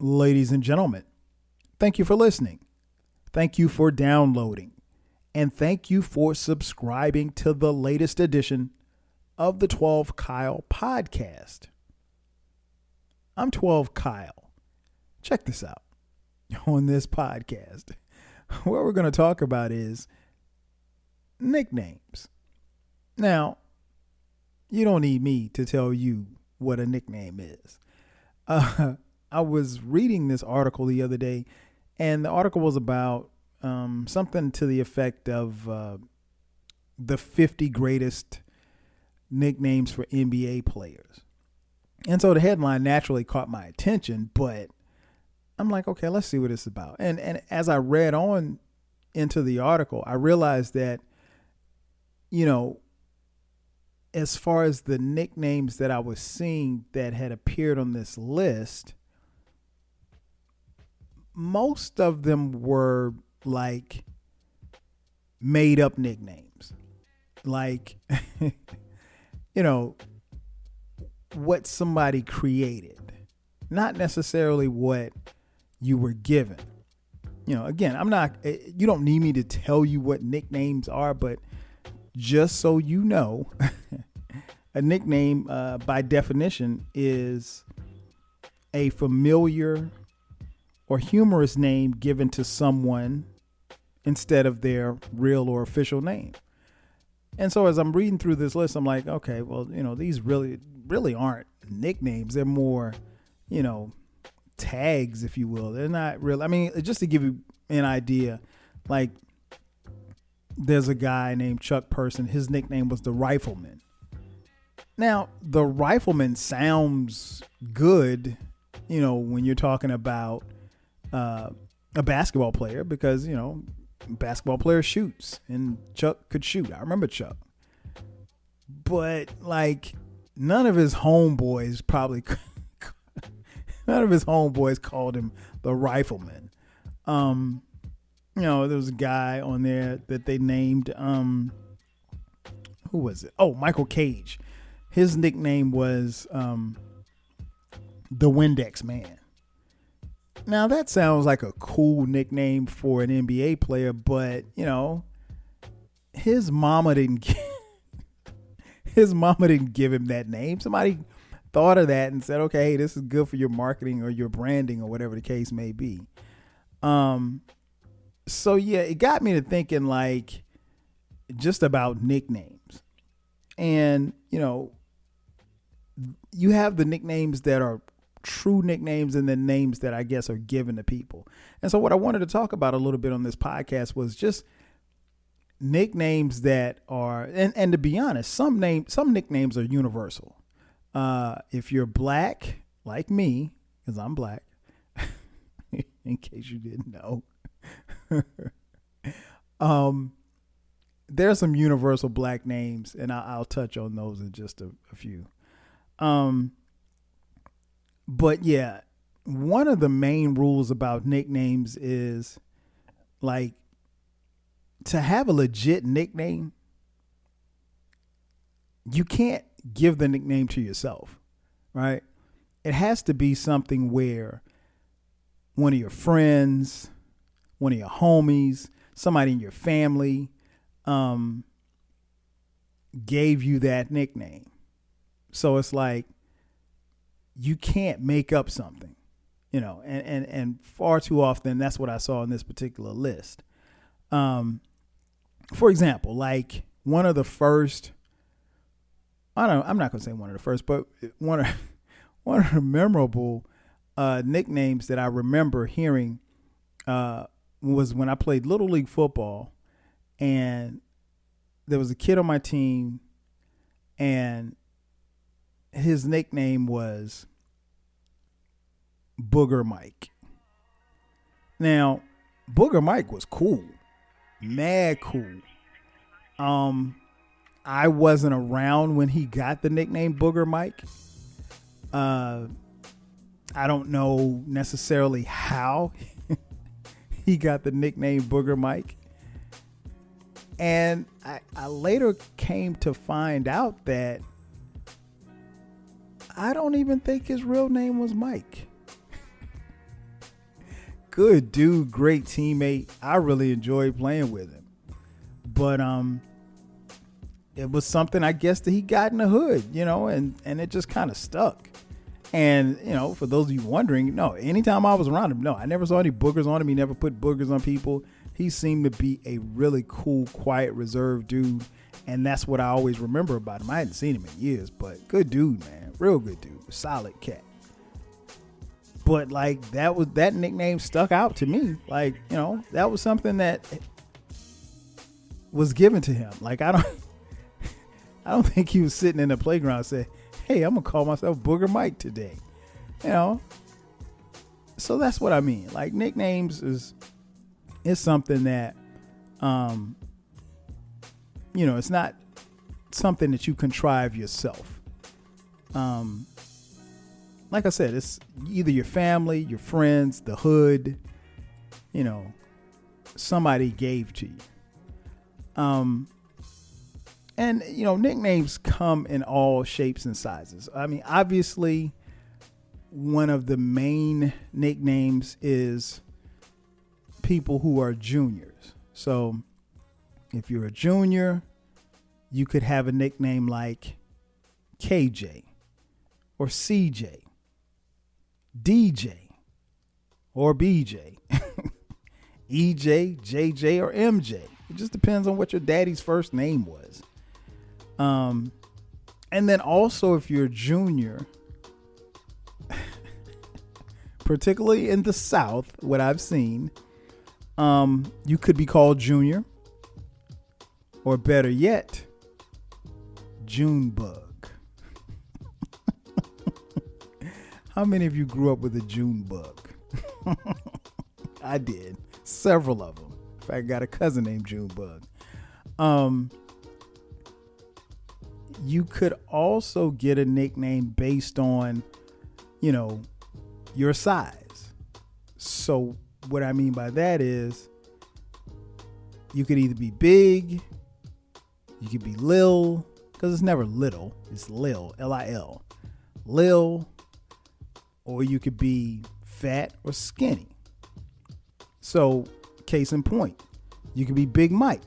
Ladies and gentlemen, thank you for listening. Thank you for downloading. And thank you for subscribing to the latest edition of the 12 Kyle podcast. I'm 12 Kyle. Check this out. On this podcast, what we're going to talk about is nicknames. Now, you don't need me to tell you what a nickname is. I was reading this article the other day, and the article was about something to the effect of the 50 greatest nicknames for NBA players. And so the headline naturally caught my attention, but I'm like, okay, let's see what it's about. And as I read on into the article, I realized that, as far as the nicknames that I was seeing that had appeared on this list, most of them were like made up nicknames. Like, what somebody created, not necessarily what you were given. Again, you don't need me to tell you what nicknames are, but just so you know, a nickname by definition is a familiar or humorous name given to someone instead of their real or official name. And so as I'm reading through this list, I'm like, okay, well, these really aren't nicknames. They're more, tags, if you will. They're not real. I mean, just to give you an idea, like there's a guy named Chuck Person. His nickname was the Rifleman. Now, the Rifleman sounds good, when you're talking about a basketball player, because, basketball player shoots and Chuck could shoot. I remember Chuck. But like none of his homeboys called him the Rifleman. There was a guy on there that they named, who was it? Oh, Michael Cage. His nickname was the Windex Man. Now that sounds like a cool nickname for an NBA player, but his mama didn't give him that name. Somebody thought of that and said, okay, hey, this is good for your marketing or your branding or whatever the case may be. So yeah, it got me to thinking like just about nicknames. And, you have the nicknames that are true nicknames and the names that I guess are given to people. And so what I wanted to talk about a little bit on this podcast was just nicknames that are, and to be honest, some nicknames are universal. If you're black, like me, because I'm black, in case you didn't know, there are some universal black names, and I'll touch on those in just a few. But yeah, one of the main rules about nicknames is like to have a legit nickname, you can't give the nickname to yourself, right? It has to be something where one of your friends, one of your homies, somebody in your family gave you that nickname. So it's like you can't make up something, and far too often that's what I saw in this particular list. For example, like one of the first, I'm not going to say one of the first, but one of the memorable nicknames that I remember hearing was when I played Little League football, and there was a kid on my team, and his nickname was Booger Mike. Now, Booger Mike was cool, mad cool. I wasn't around when he got the nickname Booger Mike. I don't know necessarily how he got the nickname Booger Mike. And I later came to find out that I don't even think his real name was Mike. Good dude, great teammate. I really enjoyed playing with him. But it was something I guess that he got in the hood, and it just kind of stuck. And, for those of you wondering, no, anytime I was around him, no, I never saw any boogers on him. He never put boogers on people. He seemed to be a really cool, quiet, reserved dude. And that's what I always remember about him. I hadn't seen him in years, but good dude, man. Real good dude. Solid cat. But like that nickname stuck out to me. Like, that was something that was given to him. Like, I don't think he was sitting in the playground and said, hey, I'm gonna call myself Booger Mike today. So that's what I mean. Like, nicknames is something that it's not something that you contrive yourself. Like I said, it's either your family, your friends, the hood, somebody gave to you. And, nicknames come in all shapes and sizes. I mean, obviously, one of the main nicknames is people who are juniors. So if you're a junior, you could have a nickname like KJ or CJ, DJ or BJ, EJ, JJ, or MJ. It just depends on what your daddy's first name was. And then also if you're a junior, particularly in the South, what I've seen, you could be called Junior, or better yet, Junebug. How many of you grew up with a Junebug? I did. Several of them. In fact, I got a cousin named Junebug. You could also get a nickname based on, your size. So what I mean by that is you could either be big, you could be Lil, because it's never little, it's Lil, Lil, Lil, or you could be fat or skinny. So case in point, you could be Big Mike,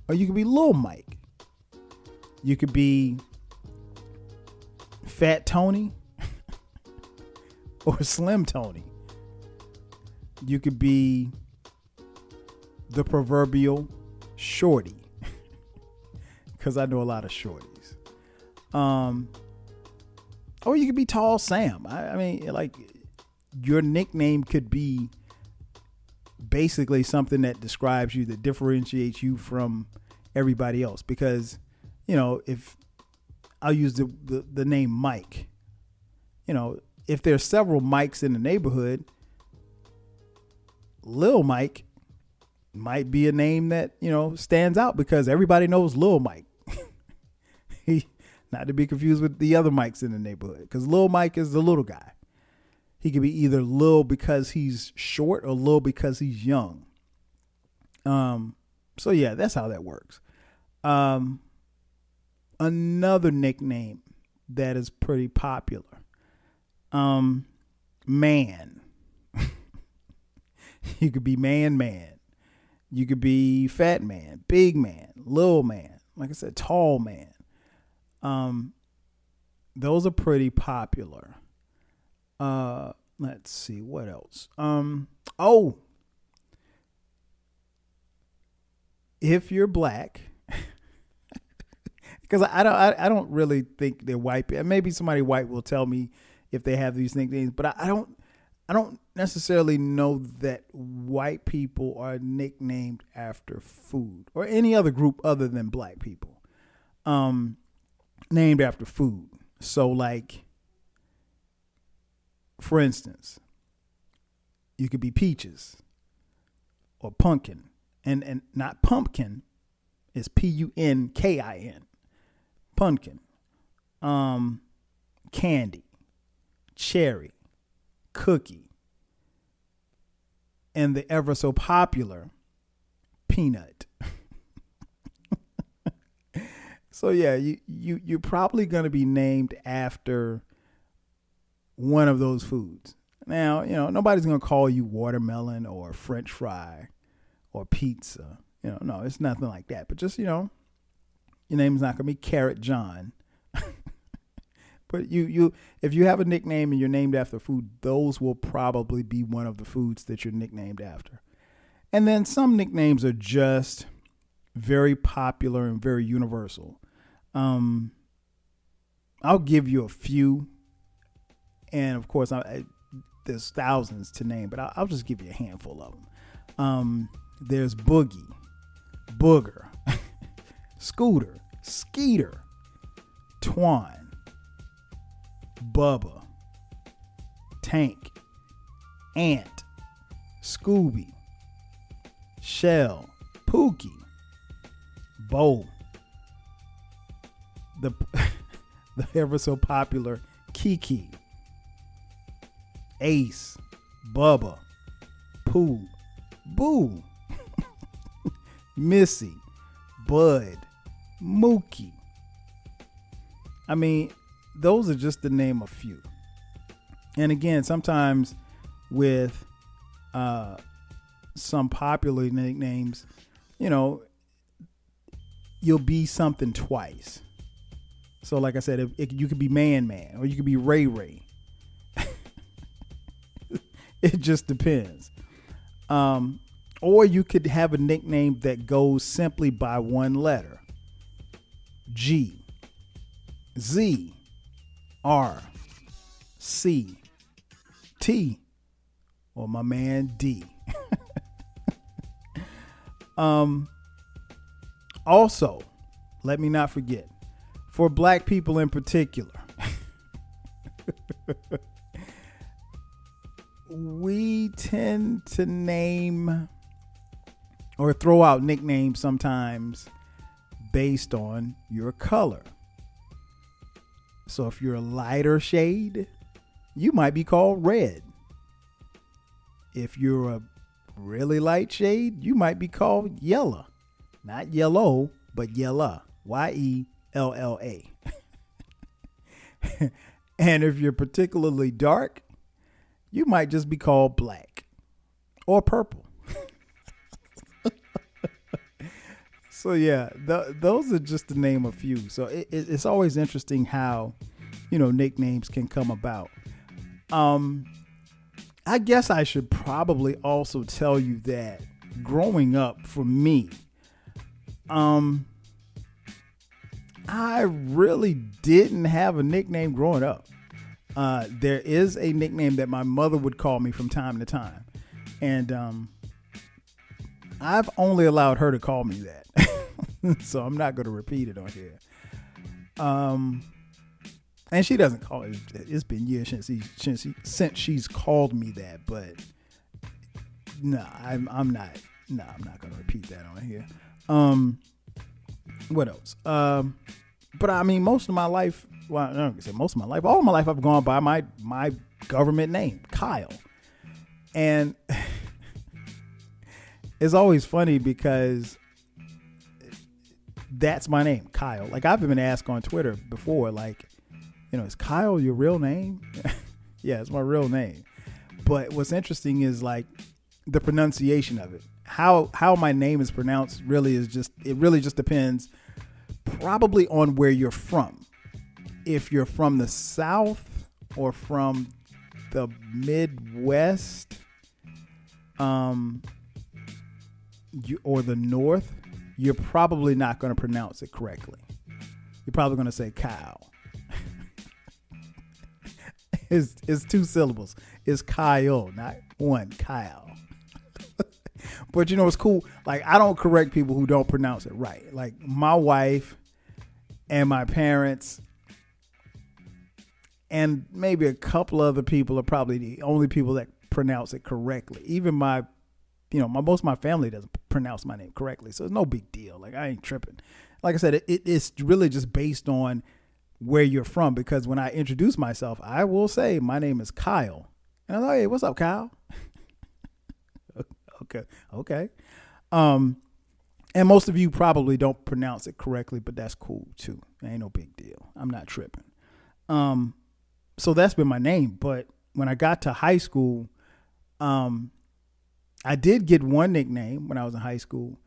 or you could be Lil Mike. You could be Fat Tony or Slim Tony. You could be the proverbial shorty, because I know a lot of shorties. Or you could be Tall Sam. I mean, like, your nickname could be basically something that describes you, that differentiates you from everybody else. Because, if I'll use the name Mike, if there's several Mikes in the neighborhood, Lil Mike might be a name that, stands out because everybody knows Lil Mike. Not to be confused with the other Mikes in the neighborhood, because Lil Mike is the little guy. He could be either Lil because he's short or Lil because he's young. So yeah, that's how that works. Another nickname that is pretty popular. Man. You could be man. You could be fat man, big man, little man. Like I said, tall man. Those are pretty popular. Let's see what else. If you're black, because I don't really think they're white. Maybe somebody white will tell me if they have these nicknames, but I don't necessarily know that white people are nicknamed after food, or any other group other than black people, named after food. So, like, for instance, you could be Peaches or Pumpkin, and not pumpkin, it's Punkin. Pumpkin, Candy, Cherry, Cookie, and the ever so popular Peanut. So yeah, you're probably going to be named after one of those foods. Now, nobody's going to call you watermelon or French fry or pizza. No, it's nothing like that. But just, your name's not going to be Carrot John. But if you have a nickname and you're named after food, those will probably be one of the foods that you're nicknamed after. And then some nicknames are just very popular and very universal. I'll give you a few. And of course, there's thousands to name, but I'll just give you a handful of them. There's Boogie, Booger, Scooter, Skeeter, Twan, Bubba, Tank, Ant, Scooby, Shell, Pookie, Bo, the ever so popular Kiki, Ace, Bubba, Pooh, Boo, Missy, Bud, Mookie. I mean, those are just to name a few. And again, sometimes with some popular nicknames, you'll be something twice. So like I said, you could be Man or you could be Ray. It just depends. Or you could have a nickname that goes simply by one letter. G, Z, R, C, T, or my man D. Also, let me not forget, for black people in particular, we tend to name or throw out nicknames sometimes based on your color. So if you're a lighter shade, you might be called red. If you're a really light shade, you might be called yellow. Not yellow, but yella. Yella. And if you're particularly dark, you might just be called black or purple. So yeah, those are just to name a few. So it's always interesting how, nicknames can come about. I guess I should probably also tell you that growing up for me, I really didn't have a nickname growing up. There is a nickname that my mother would call me from time to time. And I've only allowed her to call me that. So I'm not going to repeat it on here. And she doesn't call it. It's been years since she's called me that. But no, I'm not going to repeat that on here. What else? But I mean, most of my life, well, I'm not going to say most of my life, all of my life I've gone by my government name, Kyle. And it's always funny because that's my name, Kyle. Like, I've been asked on Twitter before, like, is Kyle your real name? Yeah, it's my real name. But what's interesting is like the pronunciation of it. How my name is pronounced really just depends probably on where you're from. If you're from the South or from the Midwest, or the North, you're probably not going to pronounce it correctly. You're probably going to say Kyle. It's two syllables. It's Kyle, not one, Kyle. But it's cool. Like, I don't correct people who don't pronounce it right. Like, my wife and my parents and maybe a couple other people are probably the only people that pronounce it correctly. Even most of my family doesn't pronounce my name correctly. So it's no big deal. Like, I ain't tripping. Like I said, it's really just based on where you're from, because when I introduce myself, I will say my name is Kyle. And I'm like, hey, what's up, Kyle? Okay. And most of you probably don't pronounce it correctly, but that's cool too. Ain't no big deal. I'm not tripping. So that's been my name. But when I got to high school, I did get one nickname when I was in high school.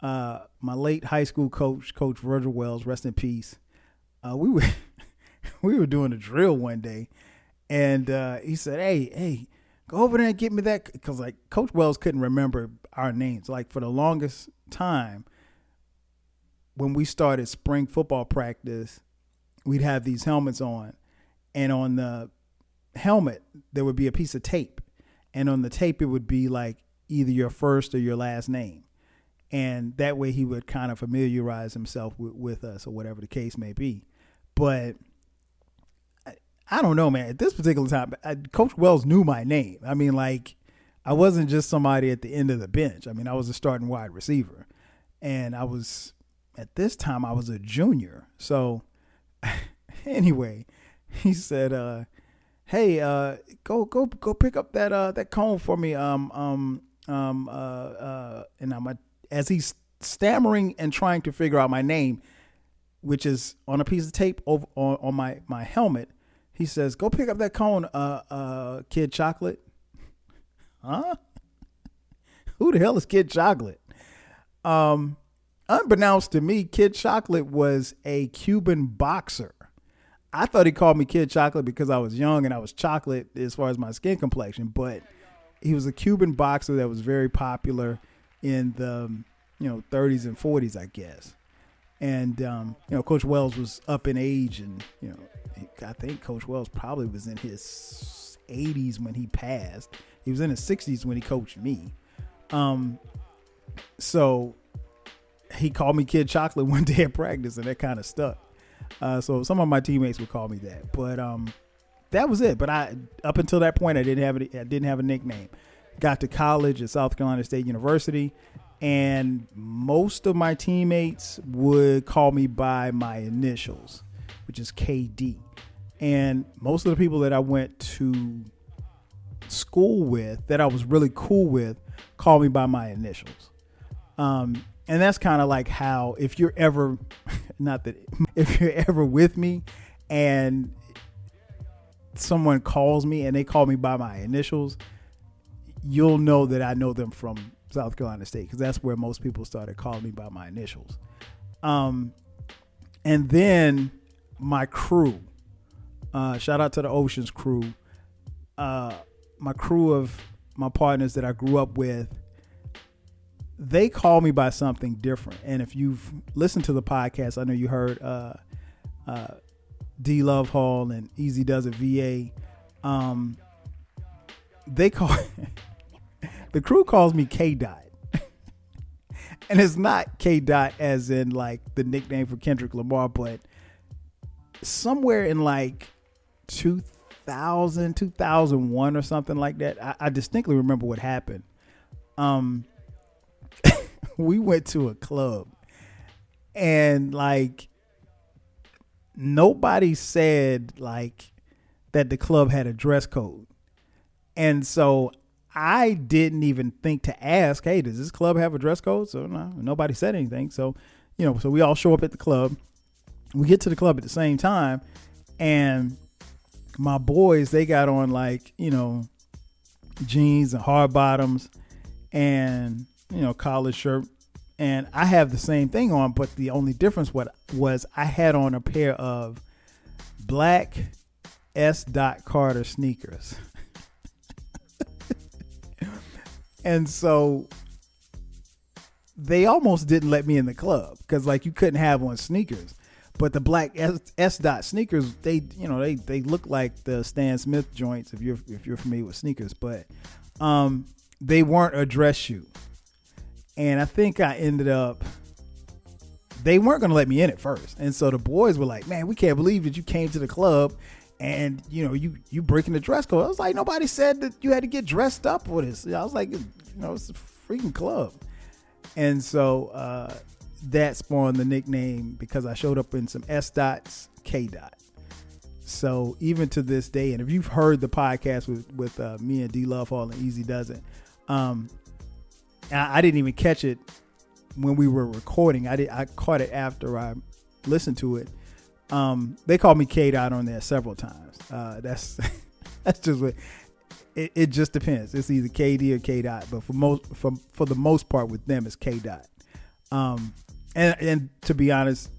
My late high school coach, Coach Virgil Wells, rest in peace. We were we were doing a drill one day, and he said, "Hey, go over there and get me that," because like Coach Wells couldn't remember our names. Like for the longest time, when we started spring football practice, we'd have these helmets on, and on the helmet there would be a piece of tape, and on the tape it would be like either your first or your last name. And that way he would kind of familiarize himself with us or whatever the case may be. But I don't know, man. At this particular time, Coach Wells knew my name. I mean, like, I wasn't just somebody at the end of the bench. I mean, I was a starting wide receiver. And at this time, I was a junior. So anyway, he said, hey, go pick up that cone for me. And as he's stammering and trying to figure out my name, which is on a piece of tape over on my helmet, he says, "Go pick up that cone, Kid Chocolate." Huh? Who the hell is Kid Chocolate? Unbeknownst to me, Kid Chocolate was a Cuban boxer. I thought he called me Kid Chocolate because I was young and I was chocolate as far as my skin complexion, but he was a Cuban boxer that was very popular in the 30s and 40s, I guess. And Coach Wells was up in age, and I think Coach Wells probably was in his 80s when he passed. He was in his 60s when he coached me. So he called me Kid Chocolate one day at practice, and that kind of stuck. So some of my teammates would call me that, but that was it. But up until that point, I didn't have a nickname. Got to college at South Carolina State University, and most of my teammates would call me by my initials, which is KD. And most of the people that I went to school with, that I was really cool with, called me by my initials. And that's kind of like how, if you're ever with me and someone calls me and they call me by my initials, you'll know that I know them from South Carolina State, because that's where most people started calling me by my initials. And then my crew, shout out to the Oceans crew, my crew of my partners that I grew up with, they call me by something different. And if you've listened to the podcast, I know you heard D Love Hall and Easy Does It VA. They call the crew calls me K Dot. And it's not K Dot as in like the nickname for Kendrick Lamar, but somewhere in like 2000, 2001 or something like that. I distinctly remember what happened. We went to a club and like nobody said like that the club had a dress code. And so I didn't even think to ask, hey, does this club have a dress code? So no, nobody said anything. So, so we all show up at the club. We get to the club at the same time, and my boys, they got on like, jeans and hard bottoms and, collared shirt. And I have the same thing on, but the only difference was I had on a pair of black S. Carter sneakers. And so they almost didn't let me in the club because like you couldn't have on sneakers. But the black S. sneakers, they look like the Stan Smith joints if you're familiar with sneakers, but they weren't a dress shoe. And I think I ended up, they weren't going to let me in at first. And so the boys were like, man, we can't believe that you came to the club and, you breaking the dress code. I was like, nobody said that you had to get dressed up for this. I was like, it's a freaking club. And so that spawned the nickname because I showed up in some S. K. So even to this day, and if you've heard the podcast with me and D Love Hall and Easy Does It, I didn't even catch it when we were recording. I caught it after I listened to it. They called me K Dot on there several times. That's just what it just depends. It's either KD or K dot, but for the most part with them it's K dot. And to be honest,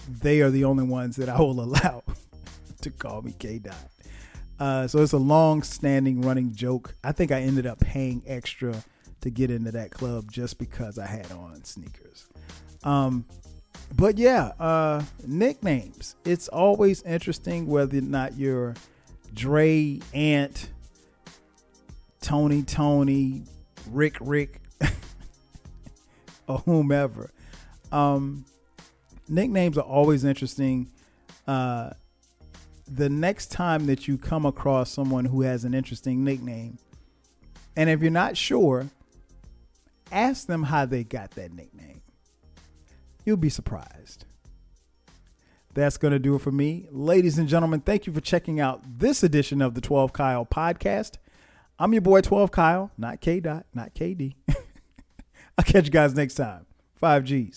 they are the only ones that I will allow to call me K dot. So it's a long standing running joke. I think I ended up paying extra to get into that club just because I had on sneakers. But yeah, nicknames. It's always interesting whether or not you're Dre, Ant, Tony, Rick, or whomever. Nicknames are always interesting. The next time that you come across someone who has an interesting nickname, and if you're not sure, ask them how they got that nickname. You'll be surprised. That's going to do it for me. Ladies and gentlemen, thank you for checking out this edition of the 12 Kyle podcast. I'm your boy 12 Kyle, not K dot, not KD. I'll catch you guys next time. 5 G's.